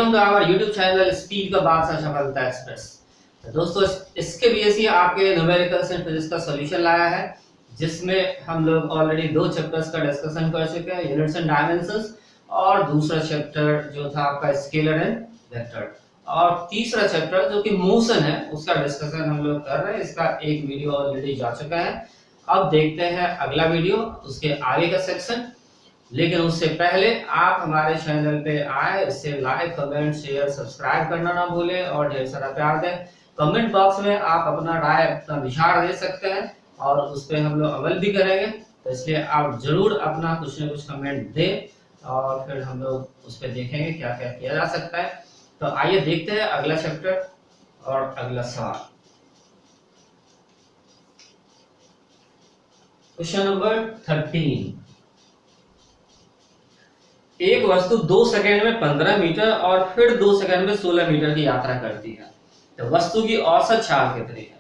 Welcome to our YouTube channel speed का बादशाह Safalta express. तो दोस्तों इसके बीएससी आपके न्यूमेरिकल्स एंड फिजिक्स का सॉल्यूशन लाया है, जिसमें हम लोग ऑलरेडी 2 चैप्टर्स का डिस्कशन कर चुके हैं, यूनिट्स एंड डायमेंशंस, और दूसरा चैप्टर जो था आपका स्केलर एंड वेक्टर, और तीसरा चैप्टर जो कि मोशन है उसका डिस्कशन हम लोग कर रहे हैं। इसका एक वीडियो ऑलरेडी जा चुका है। अब देखते हैं अगला वीडियो, उसके आगे का सेक्शन। लेकिन उससे पहले आप हमारे चैनल पे आए, इससे लाइक कमेंट शेयर सब्सक्राइब करना ना भूलें और ढेर सारा प्यार दें। कमेंट बॉक्स में आप अपना राय अपना विचार दे सकते हैं और उस पर हम लोग अमल भी करेंगे, तो इसलिए आप जरूर अपना कुछ न कुछ कमेंट दें और फिर हम लोग उस पर देखेंगे क्या क्या किया जा सकता है। तो आइए देखते हैं अगला चैप्टर और अगला सवाल। Question number 13। एक वस्तु 2 सेकंड में 15 मीटर और फिर 2 सेकंड में 16 मीटर की यात्रा करती है, तो वस्तु की औसत चाल कितनी है?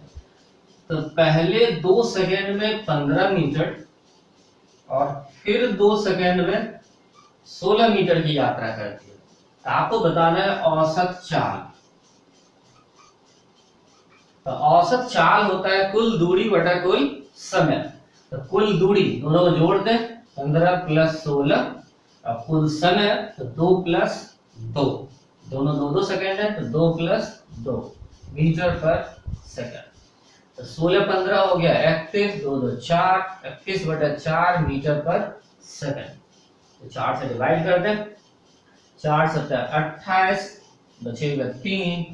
तो पहले 2 सेकंड में 15 मीटर और फिर 2 सेकंड में 16 मीटर की यात्रा करती है, तो आपको बताना है औसत चाल। तो औसत चाल होता है कुल दूरी बटा कुल समय। तो कुल दूरी दोनों को जोड़ दें, 15 प्लस 16, अब कुल समय तो 2 प्लस 2, दोनों 2 सेकंड है, तो 2 प्लस 2 मीटर पर सेकंड। तो 16 15 हो गया 31, 2 2 4, 31 बटा 4 मीटर पर सेकंड। तो 4 से डिवाइड कर दें, 4 7 28, बचेगा 3,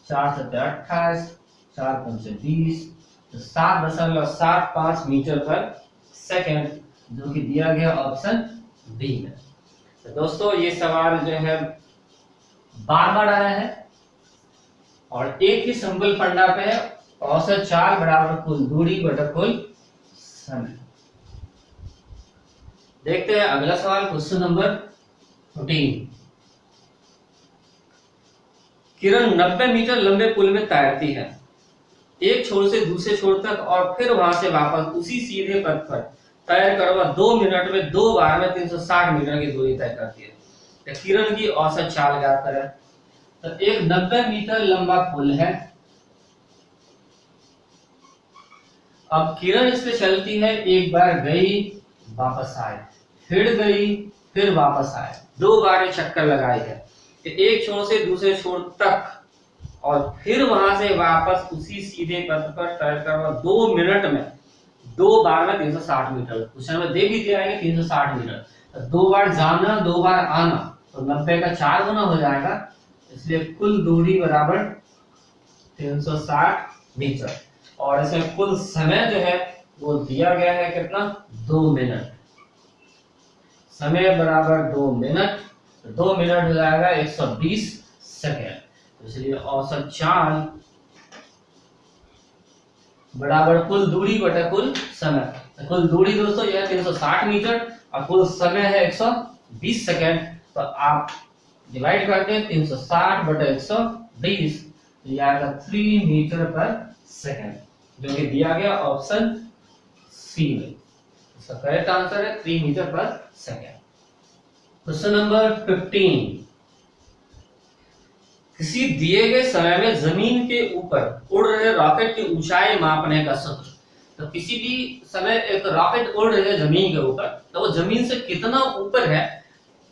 4 7 28, 4 5 20, तो 7.75 मीटर पर सेकंड, जो कि दिया गया ऑप्शन बी में। तो दोस्तों ये सवाल जो है बार बार आया है और एक ही सिंपल फंडा पे है, औसत चाल बराबर कुल दूरी बटा कुल समय। देखते हैं अगला सवाल, क्वेश्चन नंबर 14। किरण 90 मीटर लंबे पुल में तैरती है, एक छोर से दूसरे छोर तक और फिर वहां से वापस उसी सीधे पथ पर तैर कर वह 2 मिनट में 2 बार में 360 मीटर की दूरी तय करती है। तो किरण की औसत चाल ज्ञात करें। तो एक 90 मीटर लंबा पुल है, अब किरण इस पे चलती है, एक बार गई वापस आए, फिर गई फिर वापस आए, 2 बार ये चक्कर लगाई है, एक छोर से दूसरे छोर तक और फिर वहां से वापस उसी सीधे पथ पर तैर कर वह 2 मिनट में 2 बार में 360 मीटर। क्वेश्चन में दे भी दिया है 360 मीटर, तो 2 बार जाना 2 बार आना, तो 90 का 4 गुना हो जाएगा, इसलिए कुल दूरी बराबर 360 मीटर। और इसमें कुल समय जो है वो दिया गया है कितना, 2 मिनट। समय बराबर 2 मिनट, तो 2 मिनट हो जाएगा 120 सेकेंड, तो इसलिए औसत चाल बराबर कुल दूरी बटा कुल समय। कुल दूरी दोस्तों यह 360 मीटर और कुल समय है 120 सेकेंड, तो आप डिवाइड करते हैं 360 बटा 120, तो यह आएगा 3 मीटर पर सेकेंड, जो कि दिया गया ऑप्शन सी में। इसका करेक्ट आंसर है 3 मीटर पर सेकेंड। Question number 15। किसी दिए गए समय में जमीन के ऊपर उड़ रहे रॉकेट की ऊंचाई मापने का सूत्र। तो किसी भी समय एक रॉकेट उड़ रही है जमीन के ऊपर, तो वो जमीन से कितना ऊपर है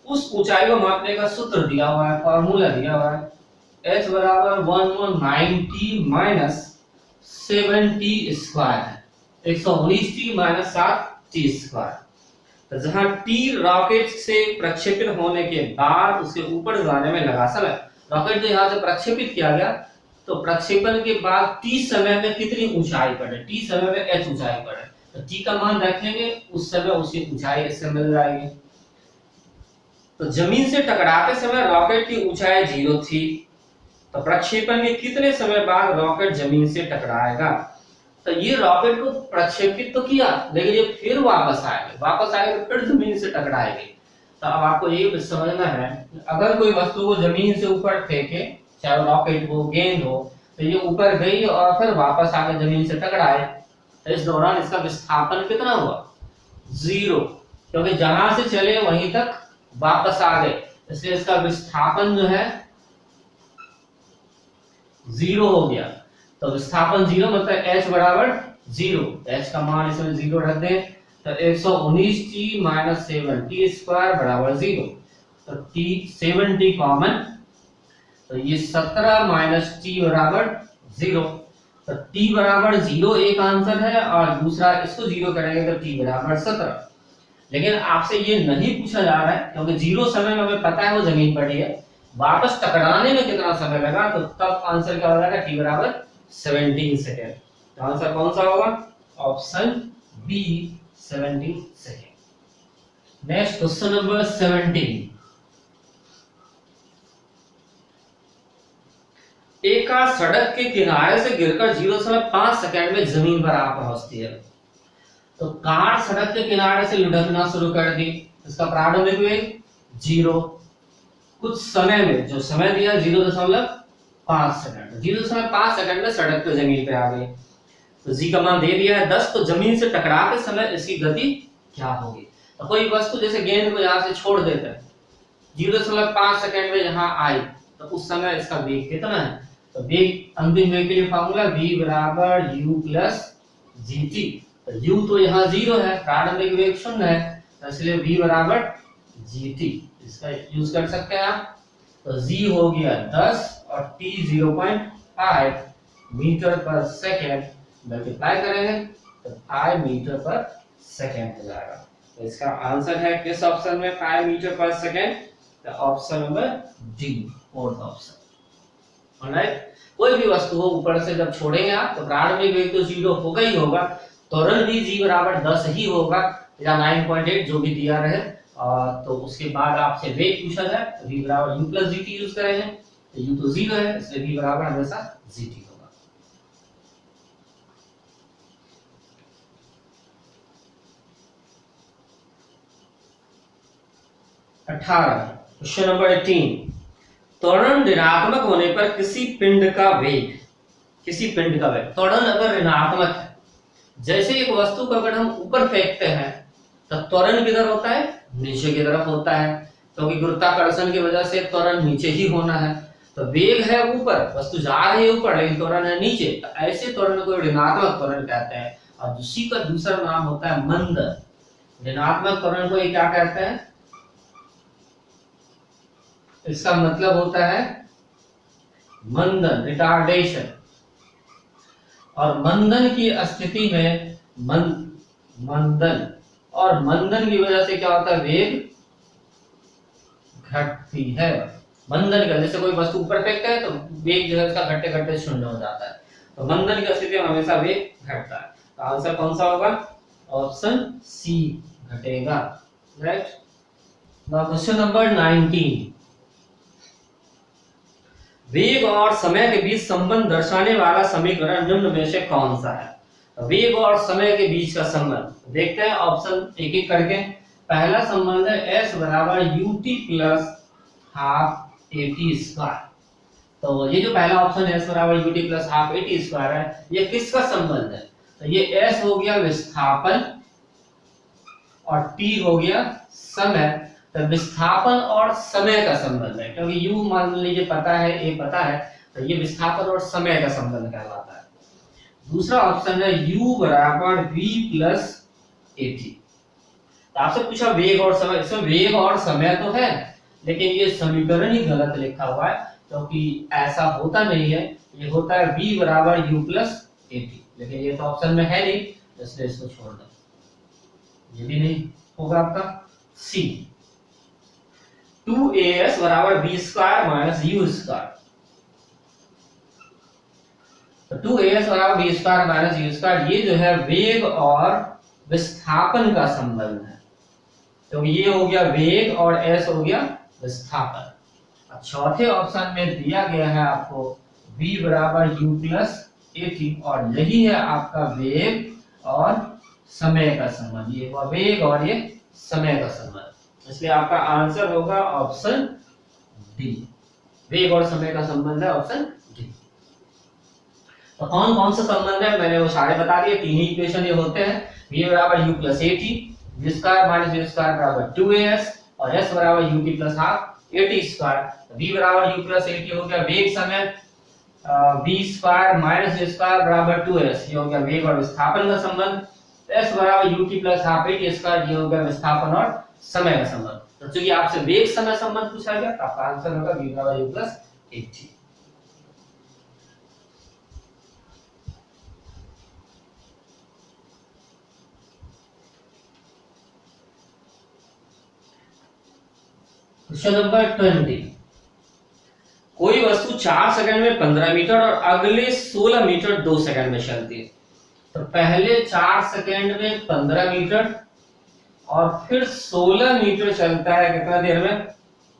उस ऊंचाई को मापने का सूत्र दिया हुआ है, फॉर्मूला दिया हुआ है, h बराबर 119t माइनस 7t स्क्वायर है, 119t माइनस 7t स्क्वायर। तो जहां t रॉकेट से प्रक्षेपित होने के बाद उसके ऊपर जाने में लगा समय, रॉकेट जो यहाँ से प्रक्षेपित किया गया, तो प्रक्षेपण के बाद t समय में कितनी ऊंचाई पर है, t समय में h ऊंचाई पर है, तो t का मान रखेंगे उस समय उसकी ऊंचाई इससे मिल जाएगी। तो जमीन से टकराते समय रॉकेट की ऊंचाई 0 थी, तो प्रक्षेपण के कितने समय बाद रॉकेट जमीन से टकराएगा? तो ये रॉकेट को प्रक्षेपित तो किया, लेकिन ये फिर वापस आएगा तो फिर जमीन से टकराएगी। तो अब आपको ये समझना है, अगर कोई वस्तु को जमीन से ऊपर फेंके, चाहे रॉकेट हो गेंद हो, तो ये ऊपर गई और फिर वापस आकर जमीन से टकराए, तो इस दौरान इसका विस्थापन कितना हुआ, 0, क्योंकि जहां से चले वहीं तक वापस आ गए, इसलिए इसका विस्थापन जो है जीरो हो गया, तो विस्थापन जीरो मतलब h बराबर जीरो, h का मान इसमें जीरो रख दें तो 119t माइनस 7t स्क्वायर बराबर जीरो, तो t 7t कॉमन, तो ये 17 माइनस टी बराबर जीरो, तो t बराबर जीरो एक आंसर है और दूसरा इसको जीरो करेंगे तो t बराबर 17। लेकिन आपसे ये नहीं पूछा जा रहा है क्योंकि जीरो समय में हमें पता है वो जमीन पर ही है, वापस टकराने में कितना समय लगा, तो तब आंसर क्या हो जाएगा, t बराबर 17 सेकेंड। तो आंसर कौन सा होगा, option B 17 second. Next question number 17। एक कार सड़क के किनारे से गिरकर 0.5 सेकेंड में जमीन पर आ पहुंचती है। तो कार सड़क के किनारे से लुढ़कना शुरू कर दी, इसका प्रारंभिक वेग जीरो, कुछ समय में जो समय दिया 0.5 सेकंड, 0.5 सेकंड में सड़क पे जमीन पे आ गई, तो जी का मान दे दिया है 10, तो जमीन से टकराते समय इसकी गति क्या होगी। तो कोई वस्तु जैसे गेंद को यहाँ से छोड़ देते हैं 0.5 सेकंड में यहाँ आई, तो उस समय इसका वेग कितना है, तो वेग अंतिम वेग के लिए फॉर्मूला v बराबर u प्लस gt, तो u तो यहाँ जीरो है, प्रारंभिक वेग शून्य है, तो इसलिए v बराबर gt इसका यूज कर सकते हैं आप। तो g हो गया 10 और t 0.5 मीटर पर सेकेंड, मल्टीप्लाई करेंगे तो 5 मीटर पर सेकेंड हो जाएगा। तो इसका आंसर है किस ऑप्शन में 5 मीटर पर सेकेंड, तो option number D, fourth option. Alright, कोई भी वस्तु हो ऊपर से जब छोड़ेंगे आप तो प्रारंभिक वेग तो जीरो होगा ही होगा, त्वरण भी g बराबर 10 ही होगा या 9.8 जो भी दिया रहे, तो उसके बाद आपसे वेग पूछा जाए तो v बराबर u प्लस gt यूज करेंगे, तो u तो जीरो है इसलिए v बराबर हमेशा gt होगा। Question number 18। त्वरण ऋणात्मक होने पर किसी पिंड का वेग, त्वरण अगर ऋणात्मक है, जैसे एक वस्तु को अगर हम ऊपर फेंकते हैं तो त्वरण किधर होता है, नीचे की तरफ होता है, क्योंकि गुरुत्वाकर्षण की वजह से त्वरण नीचे ही होना है, तो वेग है ऊपर, वस्तु जा रही है ऊपर लेकिन त्वरण है नीचे, तो ऐसे त्वरण को ऋणात्मक त्वरण कहते हैं। और उसी का दूसरा नाम होता है मंदन। ऋणात्मक त्वरण को ये क्या कहते हैं, इसका मतलब होता है मंदन, रिटार्डेशन। और मंदन की स्थिति में मंदन की वजह से क्या होता है, वेग घटती है। मंदन का, जैसे कोई वस्तु ऊपर फेंकते हैं तो वेग जो है उसका घटते घटते शून्य हो जाता है, तो मंदन की स्थिति में हमेशा वेग घटता है। तो आंसर कौन सा होगा, ऑप्शन सी, घटेगा। राइट। Now question number 19। वेग और समय के बीच संबंध दर्शाने वाला समीकरण निम्न में से कौन सा है। वेग और समय के बीच का संबंध देखते हैं ऑप्शन एक एक करके। पहला संबंध है s बराबर ut plus half at square. तो ये जो पहला ऑप्शन है s बराबर ut plus half at square है, ये किसका संबंध है, तो ये s हो गया विस्थापन और t हो गया समय। तो विस्थापन और समय का संबंध है, क्योंकि u मान लीजिए पता है, a पता है, तो ये विस्थापन और समय का संबंध कहलाता है। दूसरा ऑप्शन है u बराबर v प्लस at। तो आपसे पूछा वेग और समय, इसमें वेग और समय तो है लेकिन ये समीकरण ही गलत लिखा हुआ है, क्योंकि ऐसा होता नहीं है, ये होता है v बराबर u प्लस at, लेकिन ये तो ऑप्शन में है नहीं, इसलिए इसको छोड़ दो, ये भी नहीं होगा आपका। सी 2as बराबर b square minus u square. तो 2as बराबर b square minus u square, ये जो है वेग और विस्थापन का संबंध है, क्योंकि ये हो गया वेग और s हो गया विस्थापन। चौथे ऑप्शन में दिया गया है आपको v बराबर u प्लस at, और यही है आपका वेग और समय का संबंध, ये वेग और ये समय का संबंध, इसलिए आपका आंसर होगा ऑप्शन डी, वेग और समय का संबंध है ऑप्शन डी। तो कौन कौन सा संबंध है मैंने वो सारे बता दिए, तीन ही इक्वेशन ये होते हैं, v बराबर u plus at, v square minus u square बराबर 2as, और s बराबर ut plus half at square. v बराबर u प्लस at हो गया वेग समय, v square minus v square बराबर 2s, ये हो गया वेग और विस्थापन का संबंध। s बराबर ut plus half a square, ये हो गया विस्थापन और समय का संबंध। तो चूंकि आपसे वेग समय संबंध पूछा गया तो आपका आंसर होगा v बराबर u plus at। Question number 20, कोई वस्तु 4 सेकंड में 15 मीटर और अगले 16 मीटर 2 सेकंड में चलती है। तो पहले 4 सेकंड में 15 मीटर और फिर 16 मीटर चलता है कितना देर में,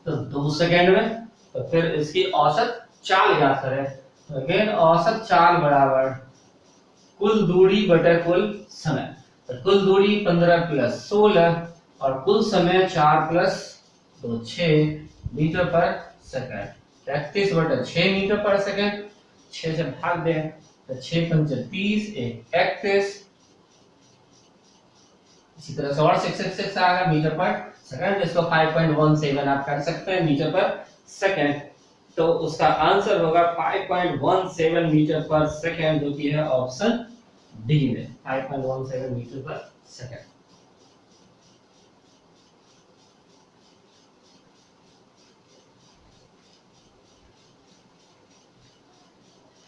तो 2 सेकंड में। तो फिर इसकी औसत चाल ज्ञात करें। तो अगेन औसत चाल बराबर कुल दूरी बटे कुल समय। तो कुल दूरी 15 प्लस 16 और कुल समय 4 प्लस 2 6 मीटर पर सेकंड। 31 बटे 6 मीटर पर सेकंड, 6 से भाग दें तो 6 पंचे 30, 1 31। इसी तरह से और 6 आएगा मीटर पर सेकंड। इसको 5.17 आप कर सकते हैं मीटर पर सेकंड। तो उसका आंसर होगा 5.17 मीटर पर सेकंड, जो कि है ऑप्शन डी में 5.17 मीटर पर सेकंड।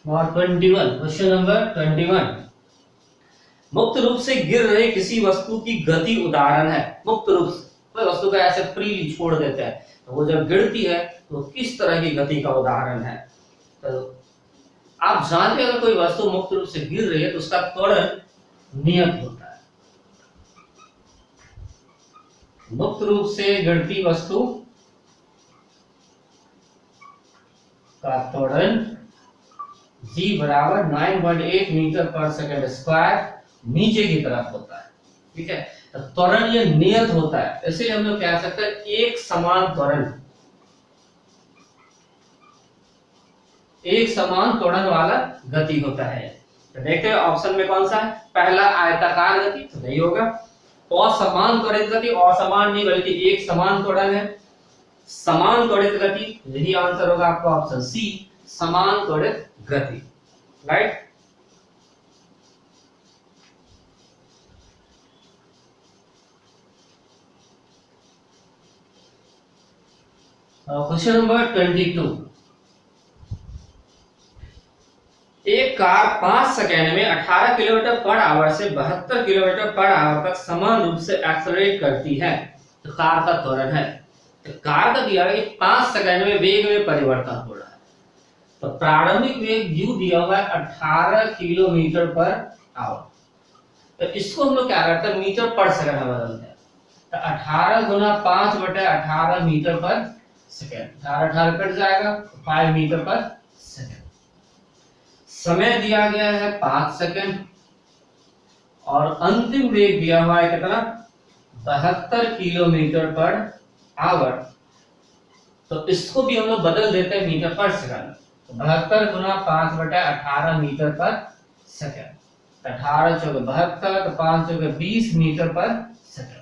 और 21, क्वेश्चन नंबर 21, मुक्त रूप से गिर रहे किसी वस्तु की गति उदाहरण है। मुक्त रूप से कोई वस्तु को ऐसे फ्रीली छोड़ देते हैं तो वो जब गिरती है तो किस तरह की गति का उदाहरण है। तो आप जानते हैं अगर कोई वस्तु मुक्त रूप से गिर रही है तो उसका त्वरण नियत होता है। मुक्त रूप से गिरती वस्तु का त्वरण g बराबर 9.8 मीटर पर सेकंड स्क्वायर नीचे की तरफ होता है। ठीक है, तो त्वरण ये नियत होता है, इसलिए हम लोग कह सकते हैं एक समान त्वरण, एक समान त्वरण वाला गति होता है। तो देखते हैं ऑप्शन में कौन सा है। पहला आयताकार गति तो नहीं होगा, असमान त्वरित गति, असमान नहीं बल्कि एक समान त्वरण है। समान त्वरित गति, यही आंसर होगा आपका ऑप्शन सी, समान त्वरित गति। राइट, क्वेश्चन नंबर 22, एक कार 5 सेकंड में 18 किलोमीटर पर आवर से 72 किलोमीटर पर आवर तक समान रूप से एक्सेलरेट करती है। तो कार का त्वरण है। तो कार का दिया है कि 5 सेकंड में वेग में परिवर्तन हो रहा है। तो प्रारंभिक वेग u दिया हुआ है 18 किलोमीटर पर आवर। तो इसको हम लोग क्या करते हैं, मीटर पर सेकंड में बदलते हैं। तो 18 गुना 5 बटे 18 मीटर पर सेकंड, 18 कट जाएगा, 5 मीटर पर सेकंड। समय दिया गया है 5 सेकंड और अंतिम वेग दिया हुआ है कितना, 72 किलोमीटर पर आवर। तो इसको भी हम लोग बदल देते हैं मीटर पर सेकंड। 72 गुना 5 बटे 18 मीटर पर सेकंड, 18 चौके 72 तो 5 चौके 20 मीटर पर सेकंड।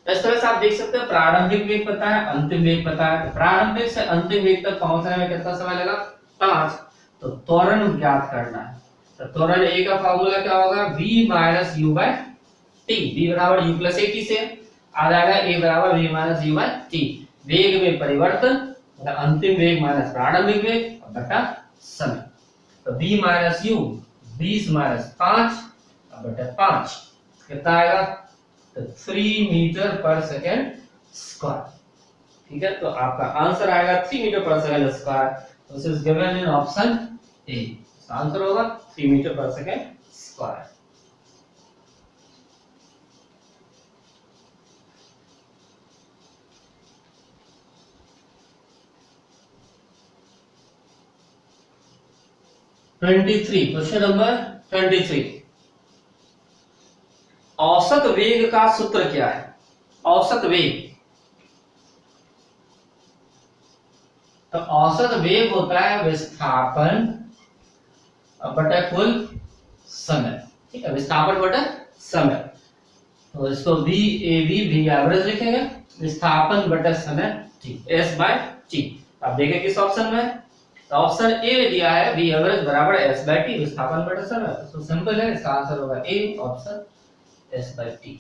इस तरह से आप देख सकते हैं प्रारंभिक वेग पता है, अंतिम वेग पता है। तो प्रारंभिक से अंतिम वेग तक पहुंचने में कितना समय लगा, 5। तो त्वरण ज्ञात करना है। तो त्वरण ए का फार्मूला क्या होगा, v minus u by t। v बराबर u प्लस at से आ जाएगा a बराबर v minus u by t। वेग में परिवर्तन, अंतिम वेग माइनस प्रारंभिक वेग बटा समय। तो v माइनस u 20 माइनस 5 बटा 5 कितना आएगा, तो 3 मीटर पर सेकेंड स्क्वायर। ठीक है, तो आपका आंसर आएगा 3 मीटर पर second square. This is given in option A. Answer होगा 3 मीटर पर सेकेंड स्क्वायर। क्वेश्चन नंबर 23, औसत वेग का सूत्र क्या है। औसत वेग, तो औसत वेग होता है विस्थापन बटा कुल समय। ठीक है, विस्थापन बटा समय। तो इसको v एवरेज लिखेंगे, विस्थापन बटा समय t, s बाय t। आप देखें किस ऑप्शन में, तो ऑप्शन ए में दिया है v एवरेज बराबर s बाय t, विस्थापन बटा समय। तो सिंपल है, इसका आंसर होगा A option s by t।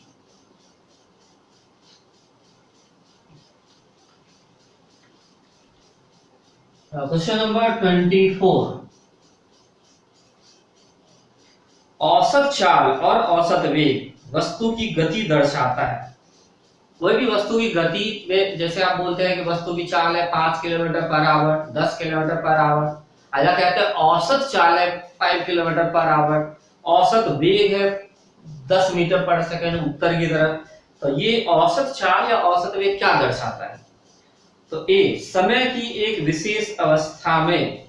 Question number 24, औसत चाल और औसत वेग वस्तु की गति दर्शाता है। कोई भी वस्तु की गति में, जैसे आप बोलते हैं कि वस्तु की चाल है 5 kilometre per hour, 10 kilometre per hour, ऐसा कहते हैं औसत चाल है 5 किलोमीटर पर आवर, औसत वेग है 10 मीटर पर सेकंड उत्तर की तरफ। तो ये औसत चाल या औसत वेग क्या दर्शाता है? तो ए समय की एक विशेष अवस्था में,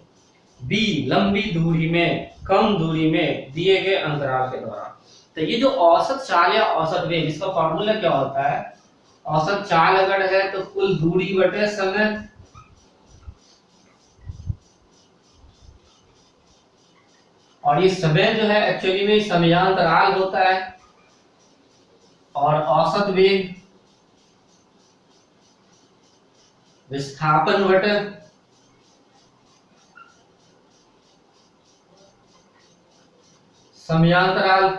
बी लंबी दूरी में, कम दूरी में दिए गए अंतराल के दौरान। तो ये जो औसत चाल या औसत वेग, इसका फॉर्मूला क्या होता है? औसत चाल अगर है तो कुल दूरी बटे समय, और ये समय जो है एक्चुअली में समयांतराल होता है, और औसत वेग विस्थापन बटे समयांतराल।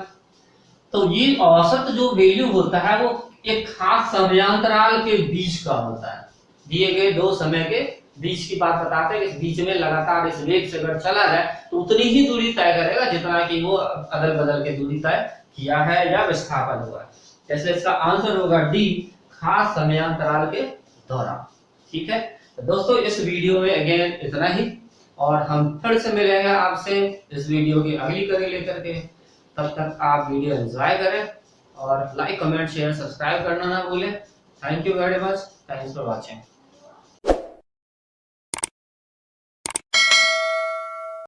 तो ये औसत जो वैल्यू होता है वो एक खास समयांतराल के बीच का होता है, दिए गए दो समय के बीच की बात बताते हैं। इस बीच में लगातार इस वेग से अगर चला जाए तो उतनी ही दूरी तय करेगा जितना कि वो अदल बदल के दूरी तय किया है या विस्थापन हुआ है। जैसे इसका आंसर होगा डी, खास समयांतराल के दौरान। ठीक है, तो दोस्तों इस वीडियो में अगेन इतना ही, और हम फिर से मिलेंगे आपसे इस वीडियो की अगली कड़ी लेकर के। तब तक आप वीडियो एंजॉय करें और लाइक कमेंट शेयर सब्सक्राइब करना ना भूलें। Thank you very much, thanks for watching.